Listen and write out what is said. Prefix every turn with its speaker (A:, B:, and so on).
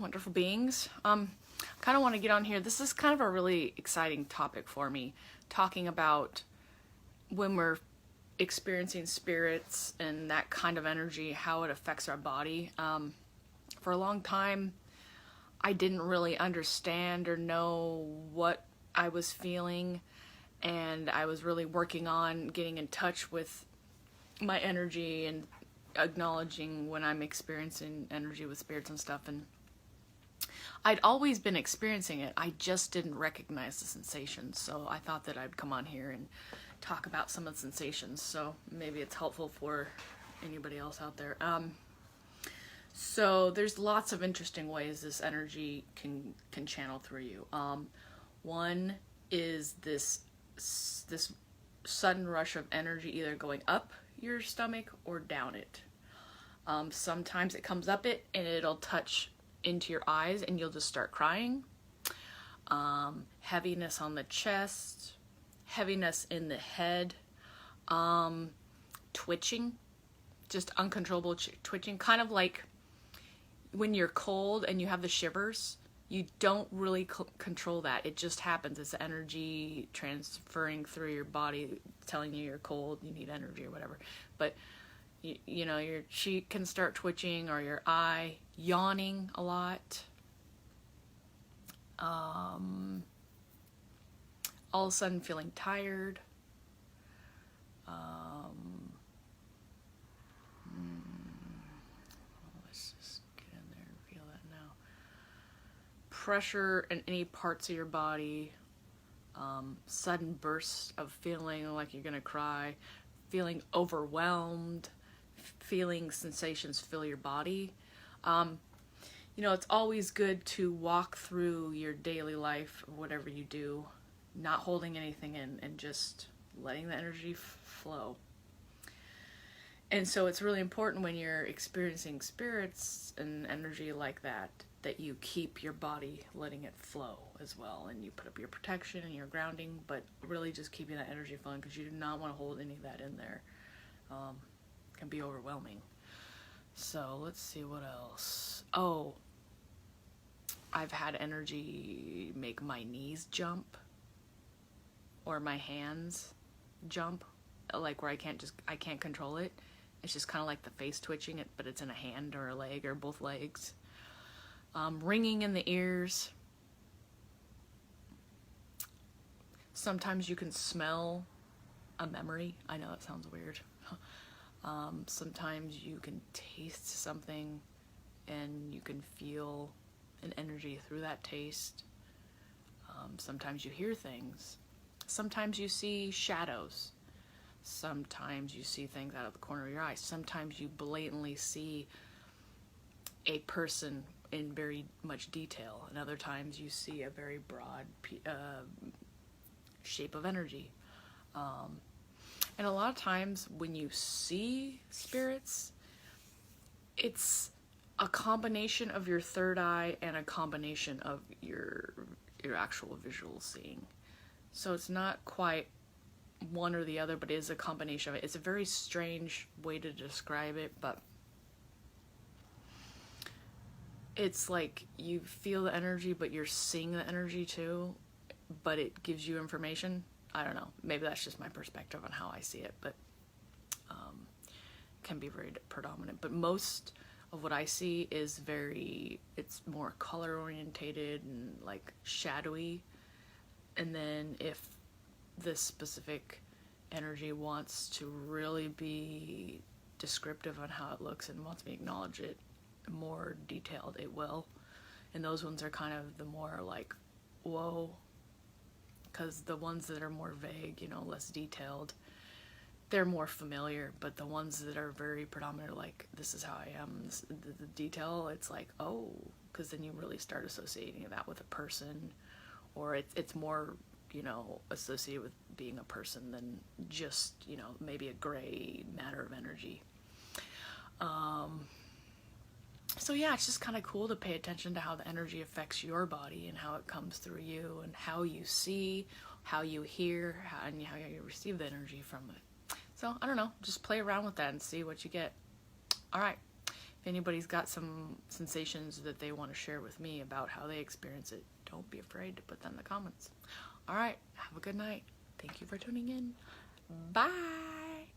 A: wonderful beings. Kind of want to get on here. This is kind of a really exciting topic for me, talking about when we're experiencing spirits and that kind of energy, how it affects our body. For a long time, I didn't really understand or know what I was feeling, and I was really working on getting in touch with my energy and acknowledging when I'm experiencing energy with spirits and stuff. And I'd always been experiencing it, I just didn't recognize the sensations. So I thought that I'd come on here and talk about some of the sensations, so maybe it's helpful for anybody else out there. So there's lots of interesting ways this energy can channel through you. One is this sudden rush of energy either going up your stomach or down it. Sometimes it comes up it and it'll touch into your eyes and you'll just start crying. Heaviness on the chest, heaviness in the head, twitching, just uncontrollable twitching, kind of like when you're cold and you have the shivers. You don't really control that. It just happens. It's energy transferring through your body, telling you you're cold, you need energy or whatever. But you know, your cheek can start twitching, or your eye, yawning a lot. All of a sudden feeling tired. Let's just get in there and feel that now. Pressure in any parts of your body. Sudden bursts of feeling like you're gonna cry. Feeling overwhelmed. Feeling sensations fill your body. You know, it's always good to walk through your daily life, or whatever you do, not holding anything in and just letting the energy flow. And so it's really important when you're experiencing spirits and energy like that, that you keep your body letting it flow as well. And you put up your protection and your grounding, but really just keeping that energy flowing, because you do not want to hold any of that in there. It can be overwhelming. So let's see what else. Oh, I've had energy make my knees jump or my hands jump, like where I can't control it. It's just kind of like the face twitching it, but it's in a hand or a leg or both legs. Ringing in the ears. Sometimes you can smell a memory. I know that sounds weird. Sometimes you can taste something and you can feel an energy through that taste. Sometimes you hear things. Sometimes you see shadows. Sometimes you see things out of the corner of your eye. Sometimes you blatantly see a person in very much detail. And other times you see a very broad shape of energy. And a lot of times when you see spirits, it's a combination of your third eye and a combination of your actual visual seeing. So it's not quite one or the other, but it is a combination of it. It's a very strange way to describe it, but it's like you feel the energy, but you're seeing the energy too, but it gives you information. I don't know. Maybe that's just my perspective on how I see it, but can be very predominant. But most of what I see is it's more color orientated and like shadowy. And then if this specific energy wants to really be descriptive on how it looks and wants me to acknowledge it more detailed, it will. And those ones are kind of the more like, whoa, because the ones that are more vague, you know, less detailed, they're more familiar. But the ones that are very predominant, like, this is how I am, the detail, it's like, oh, because then you really start associating that with a person, or it's more, you know, associated with being a person than just, you know, maybe a gray matter of energy. So yeah, it's just kind of cool to pay attention to how the energy affects your body and how it comes through you and how you see, how you hear, and how you receive the energy from it. So I don't know, just play around with that and see what you get. All right. If anybody's got some sensations that they want to share with me about how they experience it, don't be afraid to put that in the comments. All right, have a good night. Thank you for tuning in. Bye.